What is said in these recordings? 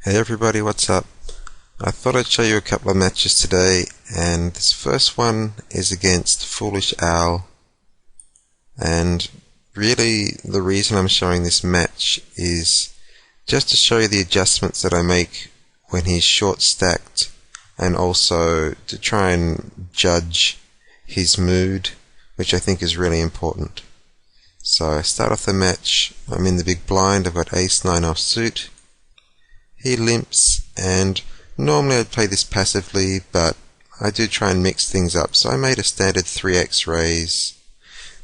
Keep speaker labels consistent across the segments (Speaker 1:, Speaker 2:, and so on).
Speaker 1: Hey everybody, what's up? I thought I'd show you a couple of matches today, and this first one is against Foolish Owl. And really the reason I'm showing this match is just to show you the adjustments that I make when he's short stacked, and also to try and judge his mood, which I think is really important. So I start off the match, I'm in the big blind, I've got ace-9 offsuit. He limps, and normally I'd play this passively, but I do try and mix things up. So I made a standard 3x raise,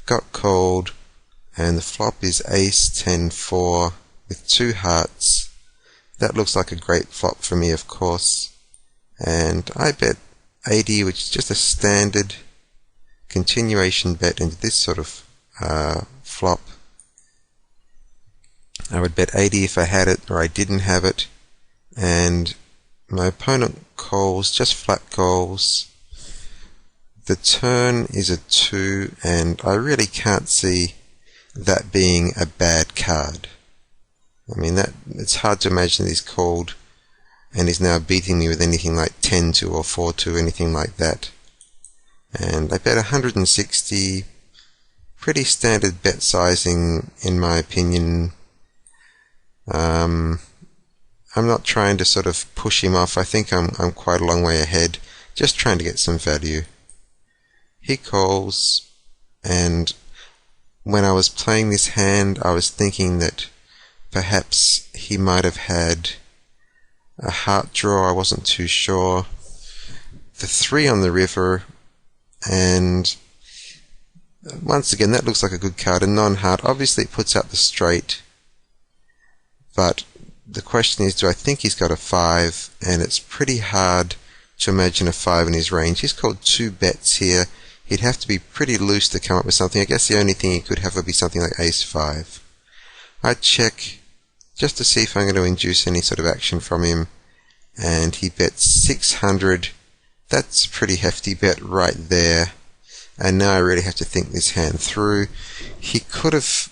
Speaker 1: got called, and the flop is ace-10-4 with 2 hearts. That looks like a great flop for me, of course. And I bet 80, which is just a standard continuation bet into this sort of flop. I would bet 80 if I had it or I didn't have it. And my opponent calls, just flat calls. The turn is a 2, and I really can't see that being a bad card. I mean, it's hard to imagine that he's called and he's now beating me with anything like 10-2 or 4-2, anything like that. And I bet 160, pretty standard bet sizing in my opinion. I'm not trying to sort of push him off. I think I'm quite a long way ahead, just trying to get some value. He calls, and when I was playing this hand, I was thinking that perhaps he might have had a heart draw. I wasn't too sure. The 3 on the river, and once again, that looks like a good card. A non-heart. Obviously, it puts out the straight, but the question is, do I think he's got a 5? And it's pretty hard to imagine a 5 in his range. He's called 2 bets here. He'd have to be pretty loose to come up with something. I guess the only thing he could have would be something like ace-5. I'd check just to see if I'm going to induce any sort of action from him. And he bets 600. That's a pretty hefty bet right there. And now I really have to think this hand through. He could have...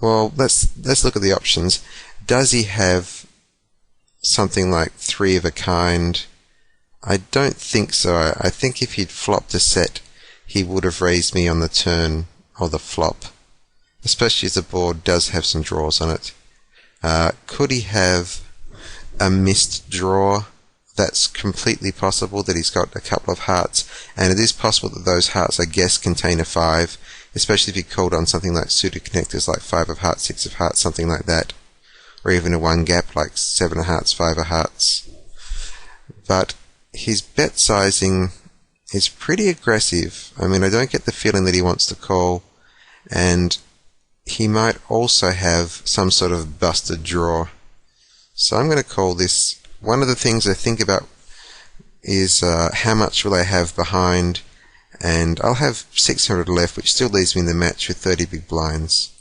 Speaker 1: Well, let's look at the options. Does he have something like 3 of a kind? I don't think so. I think if he'd flopped a set, he would have raised me on the turn or the flop, especially as the board does have some draws on it. Could he have a missed draw? That's completely possible, that he's got a couple of hearts, and it is possible that those hearts, I guess, contain a 5, especially if he called on something like suited connectors like 5 of hearts, 6 of hearts, something like that. Or even a 1 gap like 7 of hearts, 5 of hearts. But his bet sizing is pretty aggressive. I mean, I don't get the feeling that he wants to call, and he might also have some sort of busted draw. So I'm going to call this. One of the things I think about is how much will I have behind, and I'll have 600 left, which still leaves me in the match with 30 big blinds.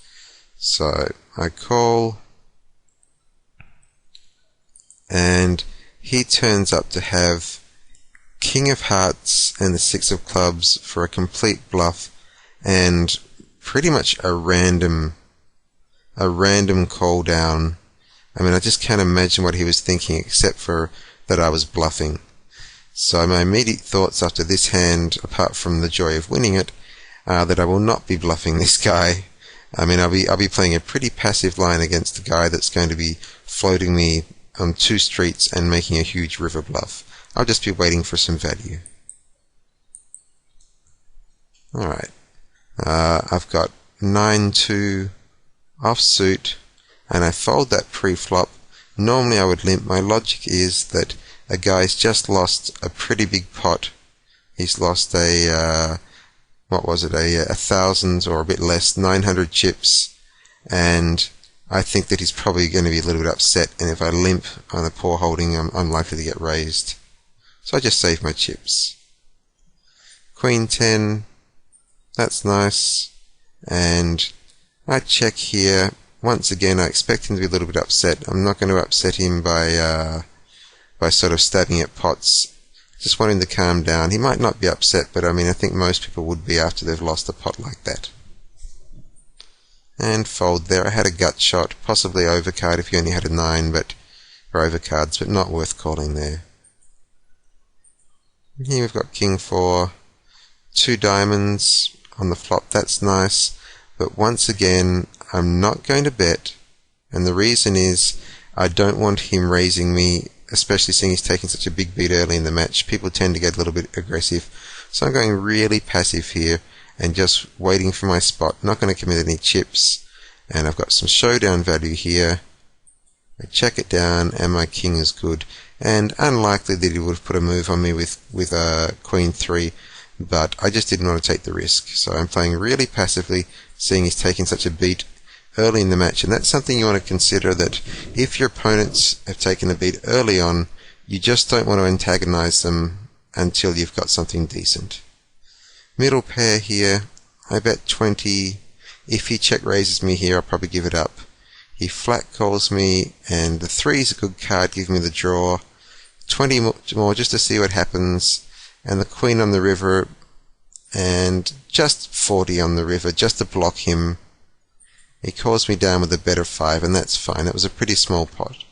Speaker 1: So I call, and he turns up to have King of Hearts and the 6 of Clubs for a complete bluff, and pretty much a random call down. I mean, I just can't imagine what he was thinking, except for that I was bluffing. So my immediate thoughts after this hand, apart from the joy of winning it, are that I will not be bluffing this guy. I mean, I'll be playing a pretty passive line against a guy that's going to be floating me on 2 streets and making a huge river bluff. I'll just be waiting for some value. Alright. I've got 9-2 offsuit, and I fold that pre-flop. Normally I would limp. My logic is that a guy's just lost a pretty big pot. He's lost a 1,000 or a bit less, 900 chips, and I think that he's probably going to be a little bit upset, and if I limp on a poor holding, I'm likely to get raised. So I just save my chips. Queen 10, that's nice, and I check here. Once again, I expect him to be a little bit upset. I'm not going to upset him by sort of stabbing at pots. Just want him to calm down. He might not be upset, but I mean, I think most people would be after they've lost a pot like that. And fold there. I had a gut shot, possibly overcard if he only had a 9, but for overcards, but not worth calling there. Here we've got king 4, 2 diamonds on the flop, that's nice, but once again I'm not going to bet, and the reason is I don't want him raising me, especially seeing he's taking such a big beat early in the match. People tend to get a little bit aggressive, so I'm going really passive here and just waiting for my spot, not going to commit any chips, and I've got some showdown value here. I check it down and my king is good, and unlikely that he would have put a move on me with queen 3, but I just didn't want to take the risk, so I'm playing really passively, seeing he's taking such a beat early in the match. And that's something you want to consider, that if your opponents have taken a beat early on, you just don't want to antagonize them until you've got something decent. Middle pair here, I bet 20. If he check raises me here, I'll probably give it up. He flat calls me, and the 3 is a good card, giving me the draw. 20 more just to see what happens, and the queen on the river, and just 40 on the river, just to block him. He calls me down with a bet of 5, and that's fine. That was a pretty small pot.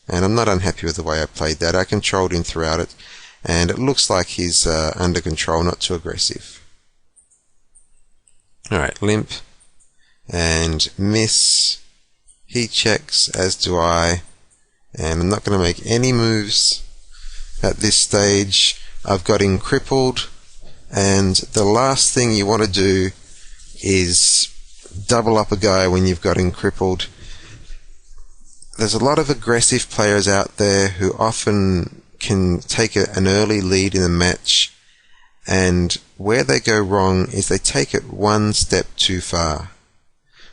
Speaker 1: And I'm not unhappy with the way I played that. I controlled him throughout it, and it looks like he's under control, not too aggressive. Alright, limp, and miss. He checks, as do I, and I'm not going to make any moves at this stage. I've got him crippled, and the last thing you want to do is double up a guy when you've got him crippled. There's a lot of aggressive players out there who often can take an early lead in a match, and where they go wrong is they take it one step too far,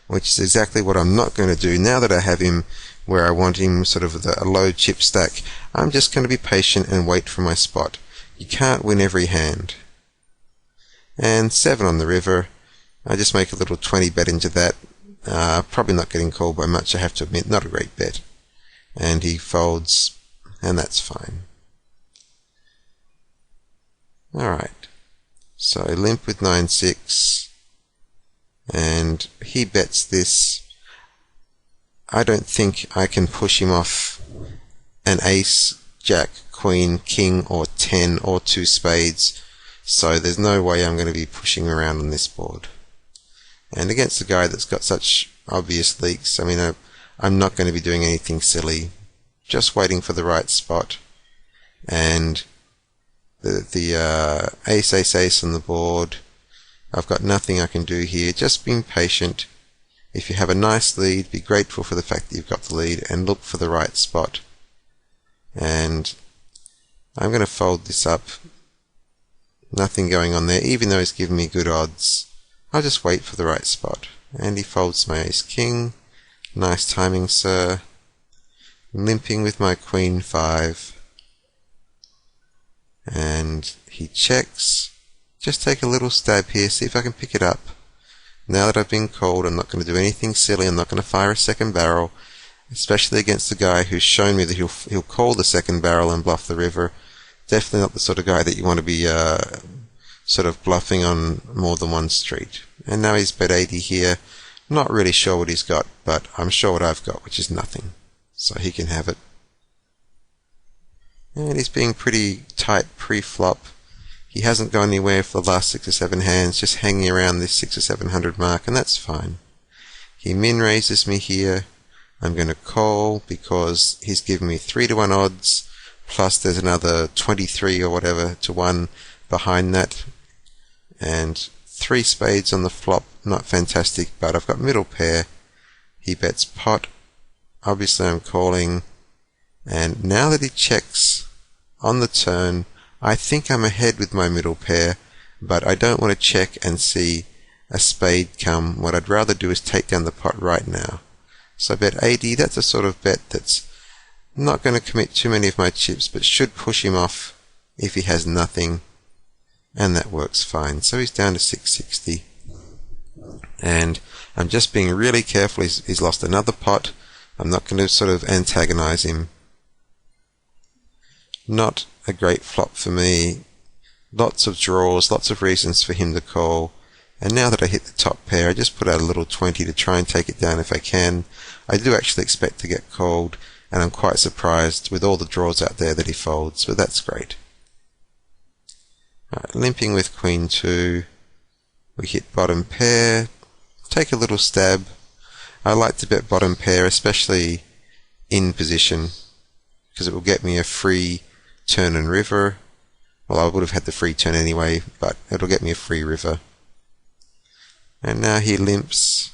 Speaker 1: which is exactly what I'm not going to do. Now that I have him where I want him sort of a low chip stack, I'm just going to be patient and wait for my spot. You can't win every hand. And 7 on the river. I just make a little 20 bet into that. Probably not getting called by much, I have to admit. Not a great bet. And he folds, and that's fine. Alright. So limp with 9-6. And he bets this. I don't think I can push him off an ace, jack, queen, king, or 10, or 2 spades. So there's no way I'm going to be pushing around on this board. And against a guy that's got such obvious leaks, I mean, I'm not going to be doing anything silly. Just waiting for the right spot. And the ace, ace, ace on the board. I've got nothing I can do here. Just being patient. If you have a nice lead, be grateful for the fact that you've got the lead and look for the right spot. And I'm going to fold this up. Nothing going on there, even though he's given me good odds. I'll just wait for the right spot. And he folds my ace king. Nice timing, sir. Limping with my queen 5. And he checks. Just take a little stab here, see if I can pick it up. Now that I've been called, I'm not going to do anything silly. I'm not going to fire a second barrel, especially against a guy who's shown me that he'll call the second barrel and bluff the river. Definitely not the sort of guy that you want to be sort of bluffing on more than one street. And now he's bet 80 here. Not really sure what he's got, but I'm sure what I've got, which is nothing. So he can have it. And he's being pretty tight pre-flop. He hasn't gone anywhere for the last 6 or 7 hands, just hanging around this 600 or 700 mark, and that's fine. He min raises me here. I'm going to call because he's given me 3-1 odds, plus there's another 23 or whatever to 1 behind that. And 3 spades on the flop, not fantastic, but I've got middle pair. He bets pot. Obviously I'm calling. And now that he checks on the turn, I think I'm ahead with my middle pair, but I don't want to check and see a spade come. What I'd rather do is take down the pot right now. So I bet 80, that's a sort of bet that's not going to commit too many of my chips, but should push him off if he has nothing, and that works fine. So he's down to 660, and I'm just being really careful. He's lost another pot. I'm not going to sort of antagonize him. Not a great flop for me. Lots of draws, lots of reasons for him to call. And now that I hit the top pair, I just put out a little 20 to try and take it down if I can. I do actually expect to get called, and I'm quite surprised with all the draws out there that he folds, but that's great. Alright, limping with Queen 2, we hit bottom pair, take a little stab. I like to bet bottom pair, especially in position, because it will get me a free turn and river. Well, I would have had the free turn anyway, but it'll get me a free river. And now he limps.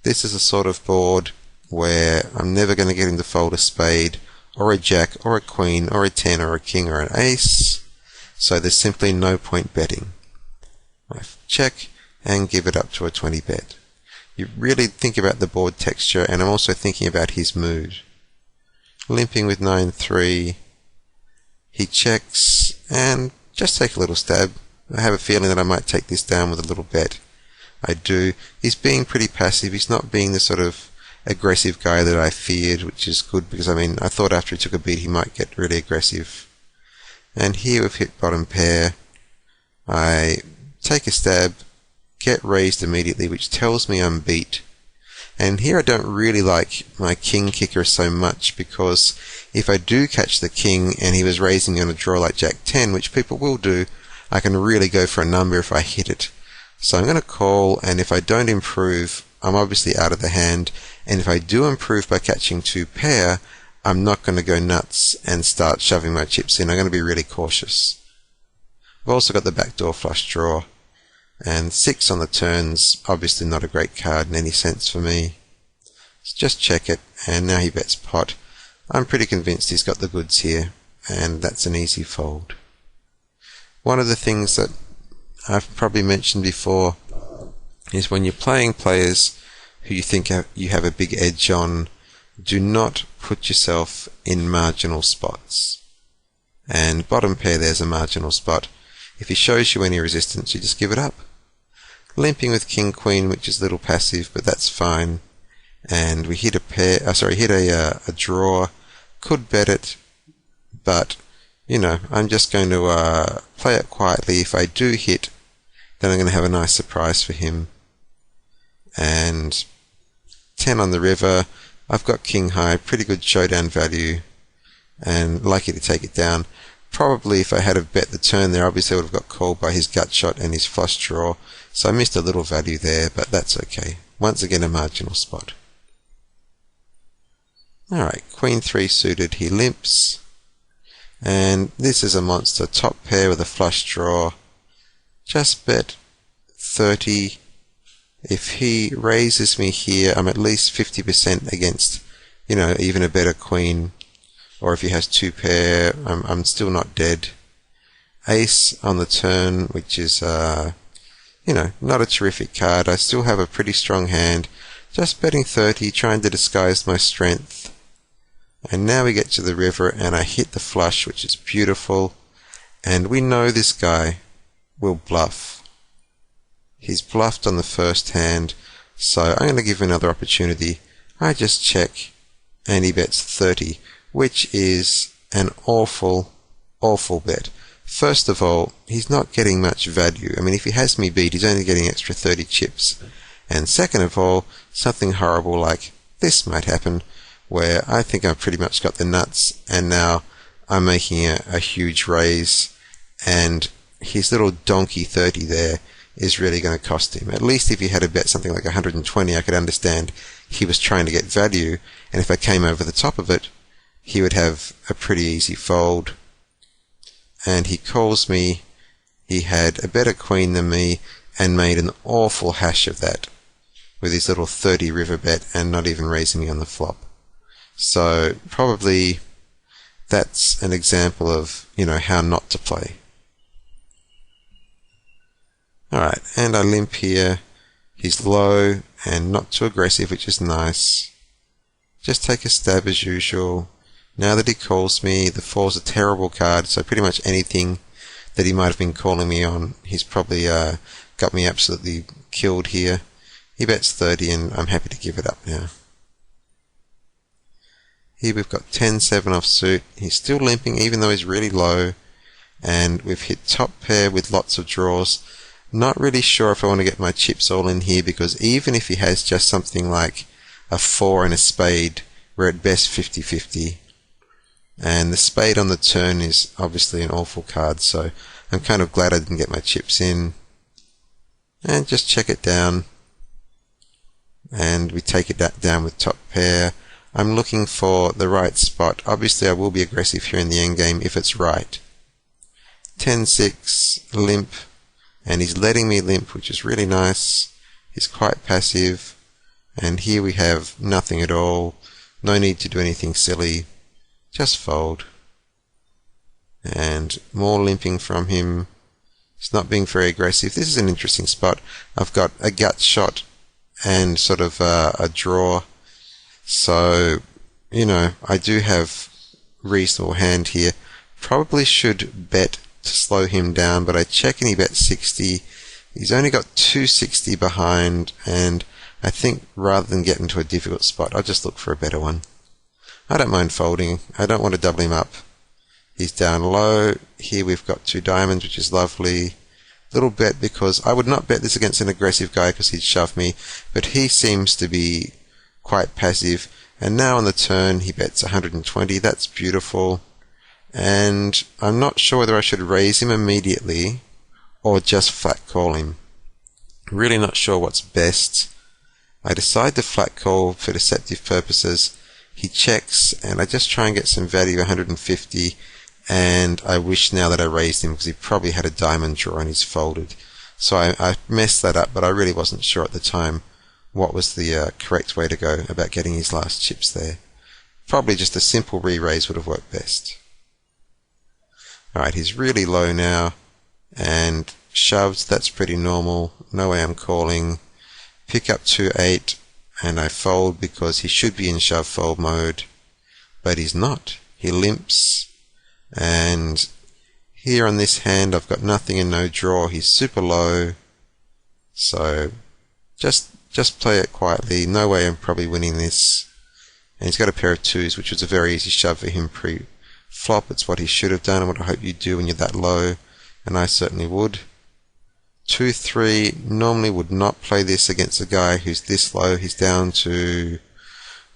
Speaker 1: This is a sort of board where I'm never going to get him to fold a spade, or a jack, or a queen, or a 10, or a king, or an ace. So there's simply no point betting. I check and give it up to a 20 bet. You really think about the board texture, and I'm also thinking about his mood. Limping with 9-3. He checks and just take a little stab. I have a feeling that I might take this down with a little bet. I do. He's being pretty passive. He's not being the sort of aggressive guy that I feared, which is good because, I thought after he took a beat he might get really aggressive. And here we've hit bottom pair. I take a stab, get raised immediately, which tells me I'm beat. And here I don't really like my king kicker so much, because if I do catch the king and he was raising me on a draw like Jack 10, which people will do, I can really go for a number if I hit it. So I'm going to call, and if I don't improve, I'm obviously out of the hand. And if I do improve by catching 2 pair, I'm not going to go nuts and start shoving my chips in. I'm going to be really cautious. I've also got the backdoor flush draw. And 6 on the turns, obviously not a great card in any sense for me. Let's just check it, and now he bets pot. I'm pretty convinced he's got the goods here, and that's an easy fold. One of the things that I've probably mentioned before is when you're playing players who you think you have a big edge on, do not put yourself in marginal spots. And bottom pair, there's a marginal spot. If he shows you any resistance, you just give it up. Limping with king queen, which is a little passive, but that's fine. And we hit a draw. Could bet it, but I'm just going to play it quietly. If I do hit, then I'm going to have a nice surprise for him. And 10 on the river. I've got king high, pretty good showdown value, and likely to take it down. Probably if I had have bet the turn there, obviously I would have got called by his gut shot and his flush draw, so I missed a little value there, but that's okay. Once again, a marginal spot. Alright, queen 3 suited, he limps, and this is a monster. Top pair with a flush draw. Just bet 30. If he raises me here, I'm at least 50% against, even a better queen. Or if he has 2 pair, I'm still not dead. Ace on the turn, which is, not a terrific card. I still have a pretty strong hand. Just betting 30, trying to disguise my strength. And now we get to the river, and I hit the flush, which is beautiful. And we know this guy will bluff. He's bluffed on the first hand, so I'm going to give him another opportunity. I just check, and he bets 30. Which is an awful, awful bet. First of all, he's not getting much value. If he has me beat, he's only getting extra 30 chips. And second of all, something horrible like this might happen, where I think I've pretty much got the nuts, and now I'm making a huge raise, and his little donkey 30 there is really going to cost him. At least if he had a bet something like 120, I could understand he was trying to get value, and if I came over the top of it, he would have a pretty easy fold. And he calls me. He had a better queen than me and made an awful hash of that with his little 30 river bet and not even raising me on the flop. So probably that's an example of, how not to play. Alright, and I limp here. He's low and not too aggressive, which is nice. Just take a stab as usual. Now that he calls me, the 4's a terrible card, so pretty much anything that he might have been calling me on, he's probably got me absolutely killed here. He bets 30, and I'm happy to give it up now. Here we've got 10-7 offsuit. He's still limping, even though he's really low. And we've hit top pair with lots of draws. Not really sure if I want to get my chips all in here, because even if he has just something like a 4 and a spade, we're at best 50-50. And the spade on the turn is obviously an awful card, so I'm kind of glad I didn't get my chips in. And just check it down. And we take it down with top pair. I'm looking for the right spot. Obviously I will be aggressive here in the endgame if it's right. 10-6, limp. And he's letting me limp, which is really nice. He's quite passive. And here we have nothing at all. No need to do anything silly. Just fold. And more limping from him. He's not being very aggressive. This is an interesting spot. I've got a gut shot and sort of a draw. So, you know, I do have reasonable hand here. Probably should bet to slow him down, but I check and he bet 60. He's only got 260 behind, and I think rather than get into a difficult spot, I'll just look for a better one. I don't mind folding. I don't want to double him up. He's down low. Here we've got 2 diamonds, which is lovely. Little bet because I would not bet this against an aggressive guy because he'd shove me, but he seems to be quite passive. And now on the turn he bets 120. That's beautiful. And I'm not sure whether I should raise him immediately or just flat call him. Really not sure what's best. I decide to flat call for deceptive purposes. He checks, and I just try and get some value, 150, and I wish now that I raised him because he probably had a diamond draw and he's folded. So I messed that up, but I really wasn't sure at the time what was the correct way to go about getting his last chips there. Probably just a simple re-raise would have worked best. Alright, he's really low now, and shoved, that's pretty normal. No way I'm calling. Pick up 2-8. And I fold because he should be in shove fold mode, but he's not. He limps, and here on this hand I've got nothing and no draw. He's super low, so just play it quietly. No way I'm probably winning this. And he's got a pair of 2s, which was a very easy shove for him pre-flop. It's what he should have done and what I hope you do when you're that low, and I certainly would. 2-3, normally would not play this against a guy who's this low. He's down to,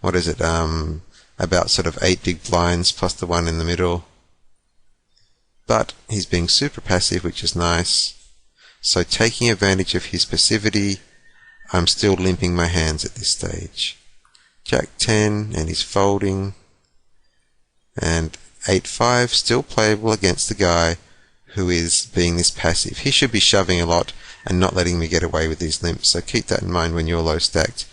Speaker 1: what is it, about sort of 8 big blinds plus the 1 in the middle. But he's being super passive, which is nice. So taking advantage of his passivity, I'm still limping my hands at this stage. Jack 10, and he's folding. And 8-5, still playable against the guy who is being this passive. He should be shoving a lot and not letting me get away with these limps, so keep that in mind when you're low stacked.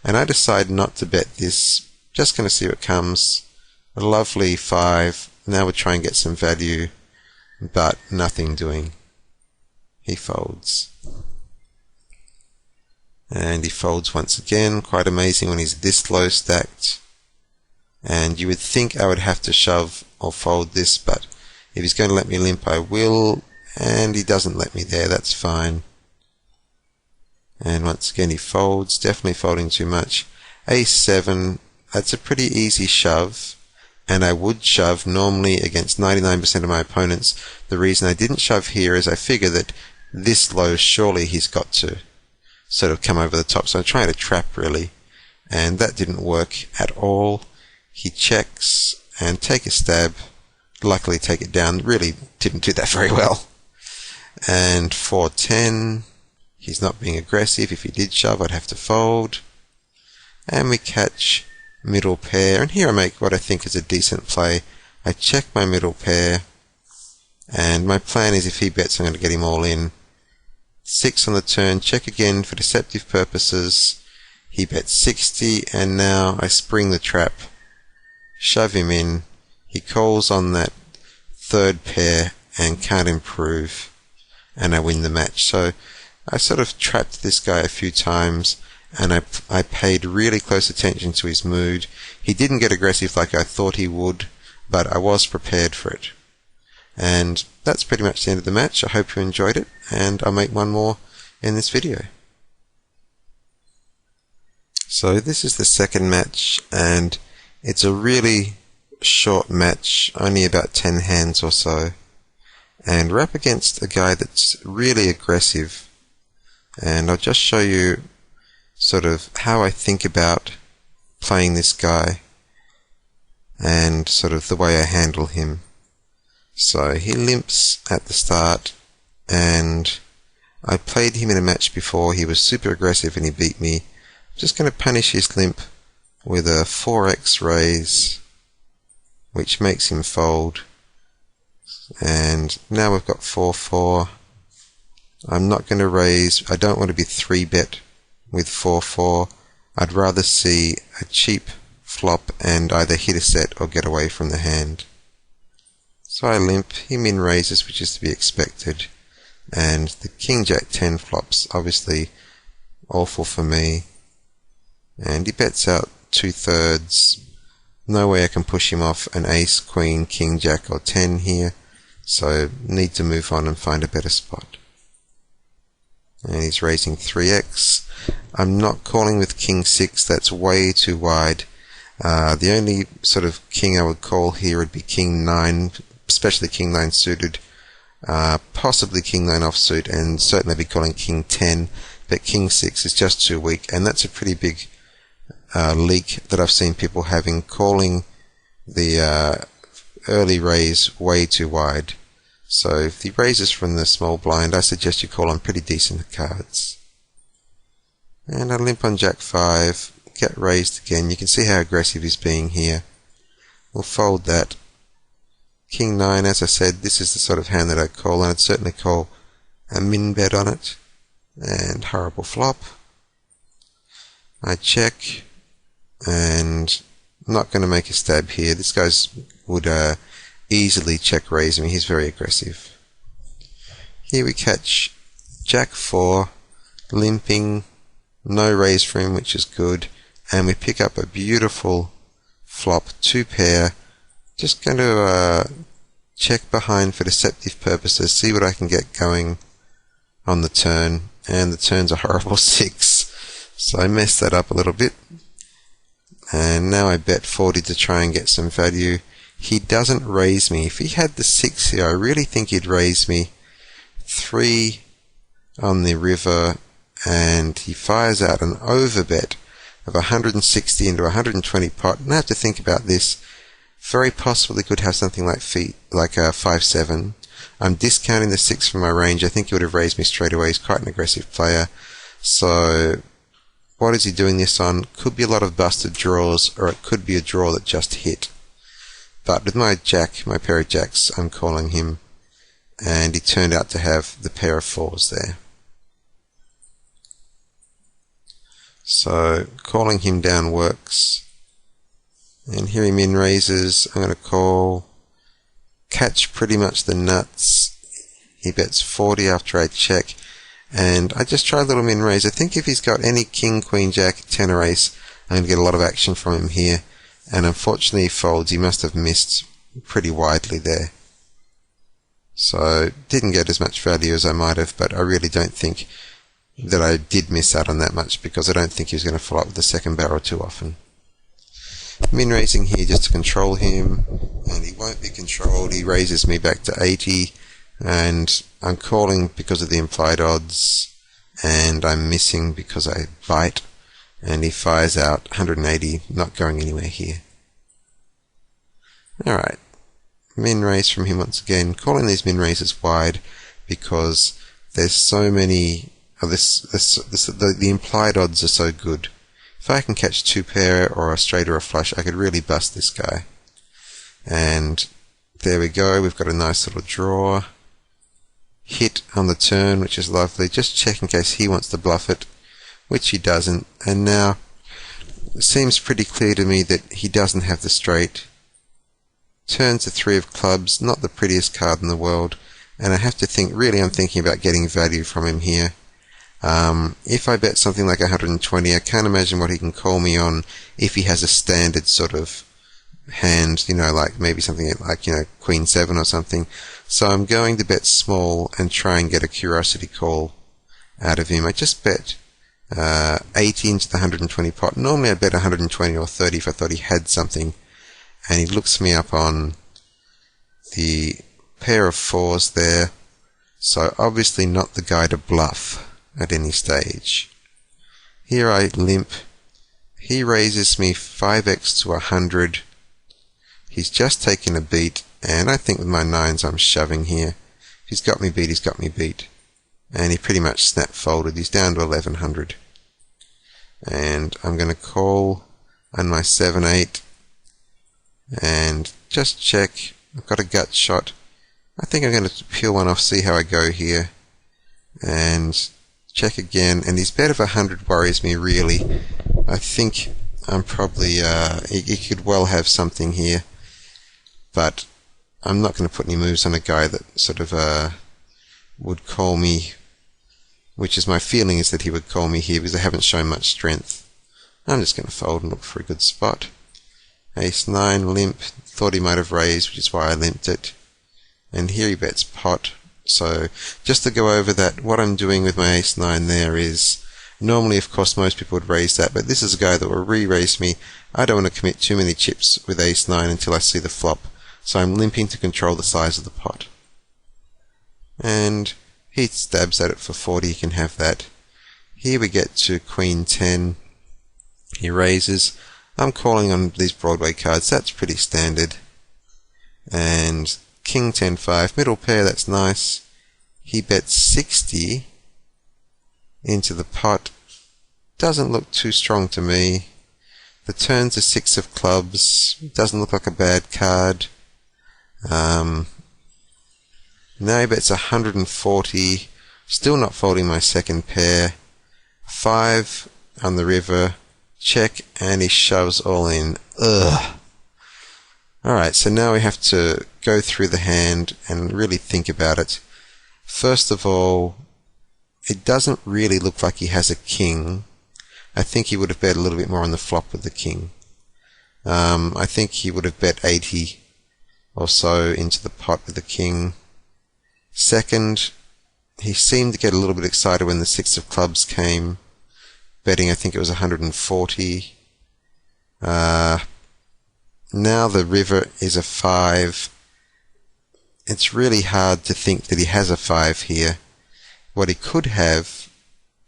Speaker 1: And I decide not to bet this, just going to see what comes. A lovely 5, now we'll try and get some value, but nothing doing. He folds. And he folds once again, quite amazing when he's this low stacked. And you would think I would have to shove or fold this, but if he's going to let me limp, I will, and he doesn't let me there, that's fine. And once again he folds, definitely folding too much. A7, that's a pretty easy shove, and I would shove normally against 99% of my opponents. The reason I didn't shove here is I figure that this low, surely he's got to sort of come over the top, so I'm trying to trap really, and that didn't work at all. He checks and take a stab. Luckily take it down, really didn't do that very well. And 4-10, he's not being aggressive. If he did shove, I'd have to fold. And we catch middle pair, and here I make what I think is a decent play. I check my middle pair, and my plan is if he bets, I'm going to get him all in. 6 on the turn, check again for deceptive purposes. He bets 60, and now I spring the trap, shove him in. He calls on that 3rd pair and can't improve, and I win the match. So I sort of trapped this guy a few times, and I paid really close attention to his mood. He didn't get aggressive like I thought he would, but I was prepared for it. And that's pretty much the end of the match. I hope you enjoyed it, and I'll make one more in this video. So this is the second match, and it's a really short match, only about 10 hands or so, and we're up against a guy that's really aggressive, and I'll just show you sort of how I think about playing this guy. and sort of the way I handle him. So he limps at the start, and I played him in a match before. He was super aggressive and he beat me. I'm just going to punish his limp with a 4x raise, which makes him fold. And now we've got 4-4. I'm not going to raise. I don't want to be 3-bet with 4-4. I'd rather see a cheap flop and either hit a set or get away from the hand. So I limp, he min raises, which is to be expected, and the King Jack 10 flops, obviously awful for me, and he bets out 2/3. No way I can push him off an ace, queen, king, jack or 10 here, so need to move on and find a better spot. And he's raising 3x. I'm not calling with king 6, that's way too wide. The only sort of king I would call here would be king 9, especially king 9 suited, possibly king 9 offsuit, and certainly be calling king 10, but king 6 is just too weak, and that's a pretty big leak that I've seen people having, calling the early raise way too wide. So if he raises from the small blind, I suggest you call on pretty decent cards. And I limp on jack 5, get raised again. You can see how aggressive he's being here. We'll fold that. King 9, as I said, this is the sort of hand that I'd call, and I'd certainly call a min bet on it. And horrible flop. I check, and I'm not going to make a stab here. This guy would easily check raise me. He's very aggressive. Here we catch jack 4, limping, no raise for him, which is good, and we pick up a beautiful flop, 2 pair. Just going to check behind for deceptive purposes, see what I can get going on the turn, and the turn's a horrible 6, so I messed that up a little bit, and now I bet 40 to try and get some value. He doesn't raise me. If he had the 6 here, I really think he'd raise me. 3 on the river, and he fires out an overbet of 160 into 120 pot, and I have to think about this. Very possibly could have something like a 5-7. I'm discounting the 6 from my range. I think he would have raised me straight away. He's quite an aggressive player. So what is he doing this on? Could be a lot of busted draws, or it could be a draw that just hit. But with my jack, my pair of jacks, I'm calling him, and he turned out to have the pair of 4s there. So calling him down works. And here he min raises. I'm going to call, catch pretty much the nuts. He bets 40 after I check, and I just try a little min raise. I think if he's got any king, queen, jack, 10 or ace, I'm going to get a lot of action from him here, and unfortunately he folds. He must have missed pretty widely there, so didn't get as much value as I might have, but I really don't think that I did miss out on that much, because I don't think he was going to follow up with the second barrel too often. Min raising here just to control him, and he won't be controlled. He raises me back to 80, and I'm calling because of the implied odds, and I'm missing because I bite, and he fires out 180, not going anywhere here. Alright, min raise from him once again, calling these min raises wide because there's so many, the implied odds are so good. If I can catch 2 pair or a straight or a flush, I could really bust this guy. And there we go, we've got a nice little draw. Hit on the turn, which is lovely. Just check in case he wants to bluff it, which he doesn't. And now it seems pretty clear to me that he doesn't have the straight. Turns the 3 of clubs, not the prettiest card in the world. And I have to think, really I'm thinking about getting value from him here. If I bet something like 120, I can't imagine what he can call me on if he has a standard sort of hand, like maybe something like, Queen 7 or something. So I'm going to bet small and try and get a curiosity call out of him. I just bet 80 into the 120 pot. Normally I bet 120 or 30 if I thought he had something, and he looks me up on the pair of 4s there. So obviously not the guy to bluff at any stage. Here I limp. He raises me 5x to 100. He's just taken a beat, and I think with my 9s I'm shoving here. If he's got me beat, he's got me beat. And he pretty much snap folded. He's down to 1100. And I'm going to call on my 7-8 and just check. I've got a gut shot. I think I'm going to peel one off, see how I go here, and check again. And his bet of 100 worries me really. I think I'm probably he could well have something here, but I'm not going to put any moves on a guy that sort of would call me, which is my feeling is that he would call me here because I haven't shown much strength. I'm just going to fold and look for a good spot. Ace-9 limp, thought he might have raised, which is why I limped it. And here he bets pot. So just to go over that, what I'm doing with my Ace-9 there is, normally of course most people would raise that, but this is a guy that will re-raise me. I don't want to commit too many chips with Ace-9 until I see the flop. So I'm limping to control the size of the pot. And he stabs at it for 40, he can have that. Here we get to Queen-10. He raises. I'm calling on these Broadway cards, that's pretty standard. And King-10-5, middle pair, that's nice. He bets 60 into the pot. Doesn't look too strong to me. The turn's a 6 of clubs. Doesn't look like a bad card. Now he bets 140. Still not folding my second pair. 5 on the river. Check, and he shoves all in. Ugh. Alright, so now we have to go through the hand and really think about it. First of all, it doesn't really look like he has a king. I think he would have bet a little bit more on the flop with the king. I think he would have bet 80 or so into the pot with the king. Second, he seemed to get a little bit excited when the 6 of clubs came, betting I think it was 140. Now the river is a 5. It's really hard to think that he has a 5 here. What he could have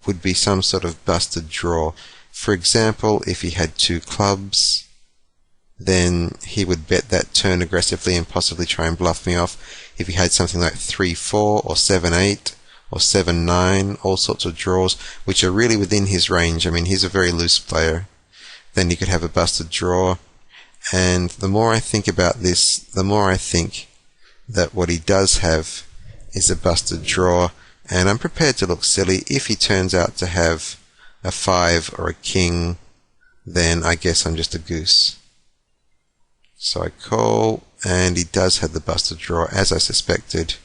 Speaker 1: would be some sort of busted draw. For example, if he had 2 clubs, then he would bet that turn aggressively and possibly try and bluff me off. If he had something like 3-4 or 7-8 or 7-9, all sorts of draws, which are really within his range. I mean, he's a very loose player. Then he could have a busted draw. And the more I think about this, the more I think that what he does have is a busted draw. And I'm prepared to look silly. If he turns out to have a 5 or a king, then I guess I'm just a goose. So I call, and he does have the busted draw, as I suspected.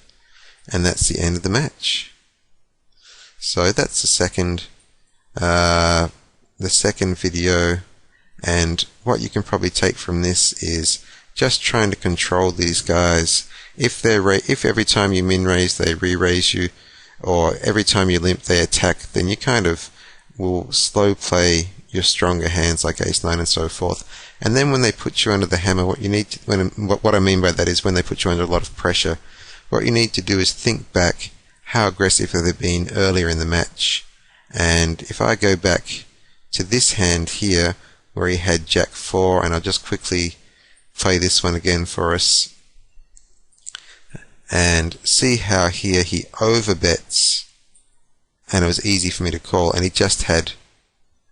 Speaker 1: And that's the end of the match. So that's the second video. And what you can probably take from this is just trying to control these guys. If every time you min raise they re-raise you, or every time you limp they attack, then you kind of will slow play your stronger hands like Ace-9 and so forth. And then when they put you under the hammer, what I mean by that is when they put you under a lot of pressure, what you need to do is think back how aggressive have they been earlier in the match. And if I go back to this hand here where he had Jack-4, and I'll just quickly play this one again for us, and see how here he overbets, and it was easy for me to call, and he just had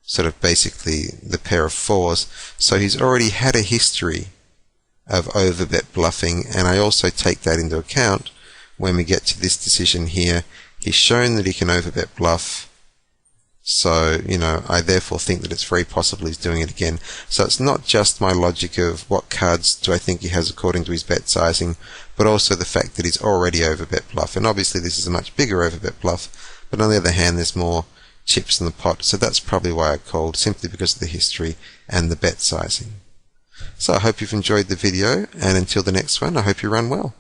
Speaker 1: sort of basically the pair of 4s. So he's already had a history of overbet bluffing, and I also take that into account when we get to this decision here. He's shown that he can overbet bluff, so I therefore think that it's very possible he's doing it again. So it's not just my logic of what cards do I think he has according to his bet sizing, but also the fact that he's already overbet bluff. And obviously this is a much bigger overbet bluff, but on the other hand there's more chips in the pot, so that's probably why I called, simply because of the history and the bet sizing. So I hope you've enjoyed the video, and until the next one, I hope you run well.